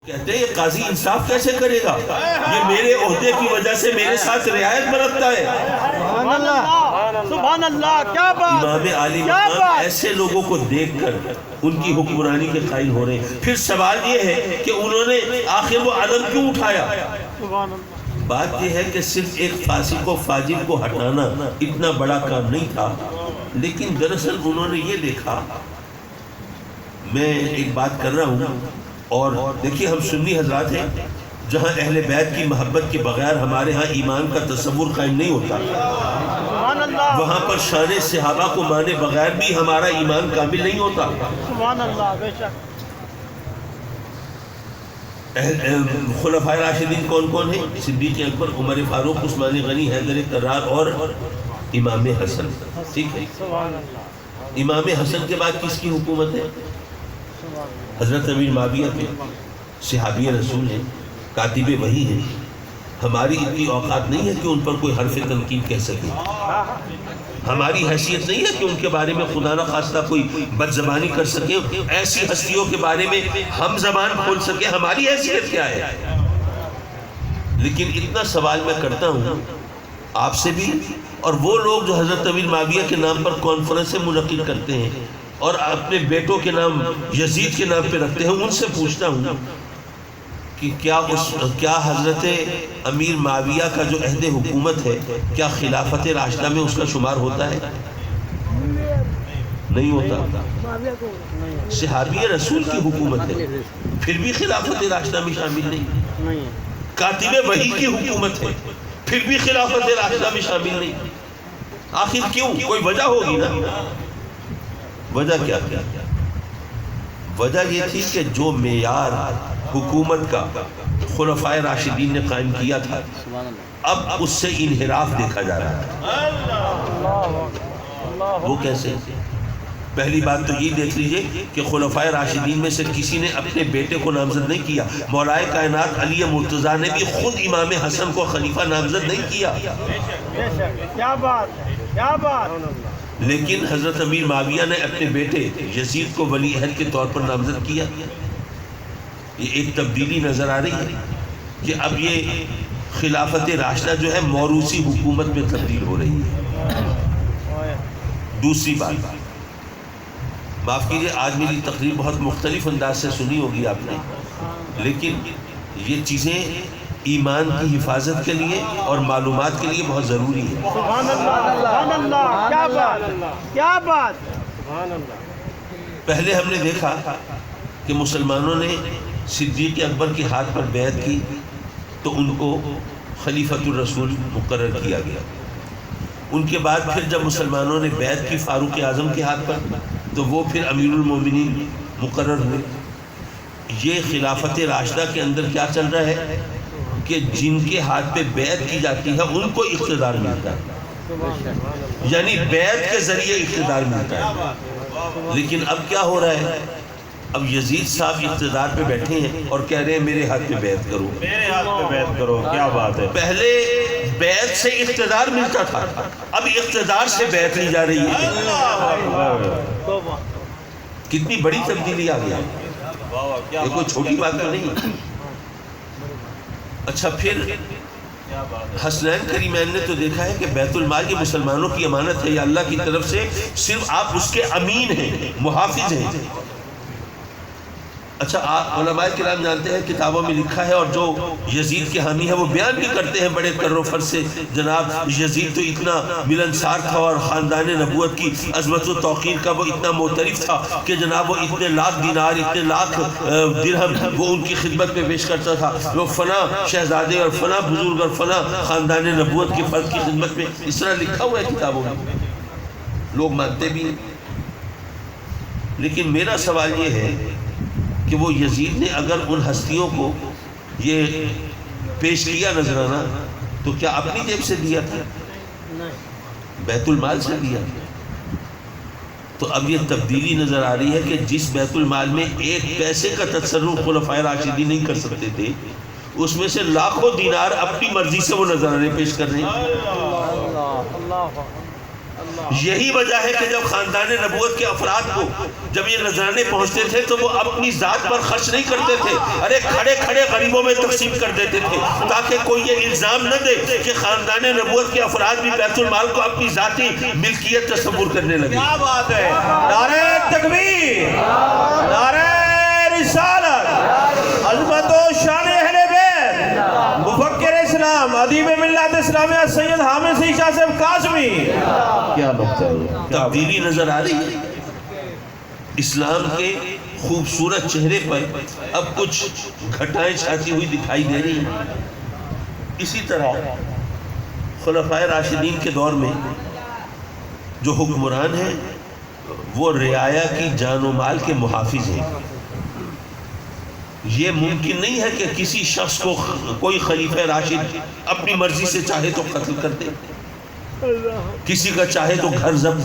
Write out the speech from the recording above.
کہتے ہیں یہ قاضی انصاف کیسے کرے گا؟ یہ میرے عہدے کی وجہ سے میرے ساتھ رعایت برتتا ہے۔ سبحان اللہ، سبحان اللہ، کیا بات! امام عالی مقام ایسے لوگوں کو دیکھ کر ان کی حکمرانی کے قائل ہو رہے ہیں۔ پھر سوال یہ ہے کہ انہوں نے آخر وہ علم کیوں اٹھایا؟ سبحان اللہ۔ بات یہ ہے کہ صرف ایک فاسق و فاجر کو ہٹانا اتنا بڑا کام نہیں تھا، لیکن دراصل انہوں نے یہ دیکھا، میں ایک بات کر رہا ہوں اور دیکھیے ہم سنی حضرات ہیں، جہاں اہل بیت کی محبت کے بغیر ہمارے ہاں ایمان کا تصور قائم نہیں ہوتا، سبحان اللہ، وہاں پر شان صحابہ کو مانے بغیر بھی ہمارا ایمان کامل نہیں ہوتا۔ سبحان اللہ، بے شک۔ خلفائے راشدین کون کون ہیں؟ صدیق اکبر، عمر فاروق، عثمان غنی، حیدر کرار اور امام حسن، ٹھیک ہے۔ سبحان اللہ، امام حسن کے بعد کس کی حکومت ہے؟ سبحان اللہ۔ حضرت امیر معاویہ کے، صحابی رسول ہیں، کاتب وحی ہیں۔ ہماری اتنی اوقات نہیں ہے کہ ان پر کوئی حرف تنقید کہہ سکے، ہماری حیثیت نہیں ہے کہ ان کے بارے میں خدا نہ خواستہ کوئی بد زبانی کر سکے، ایسی ہستیوں کے بارے میں ہم زبان کھول سکے، ہماری حیثیت کیا ہے؟ لیکن اتنا سوال میں کرتا ہوں آپ سے بھی، اور وہ لوگ جو حضرت امیر معاویہ کے نام پر کانفرنسیں منعقد کرتے ہیں اور اپنے بیٹوں کے نام یزید کے نام پہ رکھتے ہیں، ان سے پوچھتا ہوں کہ کیا حضرت امیر معاویہ کا جو عہد حکومت ہے کیا خلافت راشدہ میں اس کا شمار ہوتا ہے؟ نہیں ہوتا۔ صحابی رسول کی حکومت ہے، پھر بھی خلافت راشدہ میں شامل نہیں۔ کاتب وحی کی حکومت ہے، پھر بھی خلافت راشدہ میں شامل نہیں۔ آخر کیوں؟ کوئی وجہ ہوگی نا۔ وجہ کیا؟ وجہ یہ تھی کہ جو معیار حکومت کا خلفائے راشدین نے قائم کیا تھا، اب اس سے انحراف دیکھا جا رہا ہے۔ وہ کیسے؟ پہلی بات تو یہ دیکھ لیجئے کہ خلفائے راشدین میں سے کسی نے اپنے بیٹے کو نامزد نہیں کیا۔ مولا کائنات علی مرتضیٰ نے بھی خود امام حسن کو خلیفہ نامزد نہیں کیا، کیا بات ہے، کیا بات! لیکن حضرت امیر معاویہ نے اپنے بیٹے یزید کو ولی عہد کے طور پر نامزد کیا۔ یہ ایک تبدیلی نظر آ رہی ہے کہ اب یہ خلافت راشدہ جو ہے موروثی حکومت میں تبدیل ہو رہی ہے۔ دوسری بات، معاف کیجیے آج میری تقریر بہت مختلف انداز سے سنی ہوگی آپ نے، لیکن یہ چیزیں ایمان کی حفاظت کے لیے اور معلومات کے لیے بہت ضروری ہے۔ سبحان اللہ، سبحان اللہ، کیا بات، کیا بات! سبحان اللہ۔ پہلے ہم نے دیکھا کہ مسلمانوں نے صدیق اکبر کے ہاتھ پر بیعت کی تو ان کو خلیفۃ الرسول مقرر کیا گیا۔ ان کے بعد پھر جب مسلمانوں نے بیعت کی فاروق اعظم کے ہاتھ پر تو وہ پھر امیر المومنین مقرر ہوئے۔ یہ خلافت راشدہ کے اندر کیا چل رہا ہے کہ جن کے ہاتھ پہ بیعت کی جاتی ہے ان کو اقتدار ملتا ہے، یعنی بیعت کے ذریعے اقتدار ملتا ہے۔ لیکن اب کیا ہو رہا ہے؟ اب یزید صاحب اقتدار پہ بیٹھے ہیں اور کہہ رہے ہیں میرے ہاتھ پہ بیعت کرو، میرے ہاتھ پہ بیعت کرو، کیا بات ہے! پہلے بیعت سے اقتدار ملتا تھا، اب اقتدار سے بیعت لی جا رہی ہے۔ کتنی بڑی تبدیلی آ گئی، یہ کوئی چھوٹی بات تو نہیں۔ اچھا پھر حسنین کریمین نے تو دیکھا ہے کہ بیت المال یہ مسلمانوں کی امانت ہے، یا اللہ کی طرف سے صرف آپ اس کے امین ہیں، محافظ ہیں۔ اچھا علماء کرام جانتے ہیں، کتابوں میں لکھا ہے، اور جو یزید کے حامی ہے وہ بیان بھی کرتے ہیں بڑے کر و فر سے، جناب یزید تو اتنا ملنسار تھا اور خاندان نبوت کی عظمت و توقیر کا وہ اتنا معترف تھا کہ جناب وہ اتنے لاکھ دینار، اتنے لاکھ درہم وہ ان کی خدمت میں پیش کرتا تھا، وہ فلاں شہزادے اور فلاں بزرگ اور فلاں خاندان نبوت کے فرد کی خدمت میں، اس طرح لکھا ہوا ہے کتابوں میں، لوگ مانتے بھی ہیں۔ لیکن میرا سوال یہ ہے کہ وہ یزید نے اگر ان ہستیوں کو یہ پیش کیا نذرانہ تو کیا اپنی جیب سے دیا تھا؟ بیت المال سے دیا۔ تو اب یہ تبدیلی نظر آ رہی ہے کہ جس بیت المال میں ایک پیسے کا تصرف خلفائے راشدین نہیں کر سکتے تھے، اس میں سے لاکھوں دینار اپنی مرضی سے وہ نذرانے پیش کر رہے ہیں۔ یہی وجہ ہے کہ جب خاندان نبوت کے افراد کو جب یہ نذرانے پہنچتے تھے تو وہ اپنی ذات پر خرچ نہیں کرتے تھے، ارے کھڑے کھڑے غریبوں میں تقسیم کر دیتے تھے، تاکہ کوئی یہ الزام نہ دے کہ خاندان نبوت کے افراد بھی بیت المال کو اپنی ذاتی ملکیت تصور کرنے لگے۔ کیا بات ہے، نعرہ تکبیر، نعرہ رسالت، عظمت و شان اہل بیت، مفکر اسلام، ادیب ملت اسلامیہ سید حامد سی شاہ صاحب قاسمی، کیا نقطہ ہے، تبدیلی نظر آ رہی ہے اسلام کے خوبصورت چہرے پر اب کچھ گھٹائیں چھاتی ہوئی دکھائی دے رہی ہیں۔ اسی طرح خلفائے راشدین کے دور میں جو حکمران ہیں وہ رعایا کی جان و مال کے محافظ ہیں۔ یہ ممکن نہیں ہے کہ کسی شخص کو کوئی خلیفہ راشد اپنی مرضی سے چاہے تو قتل کر دے، کسی کا چاہے تو گھر ضبط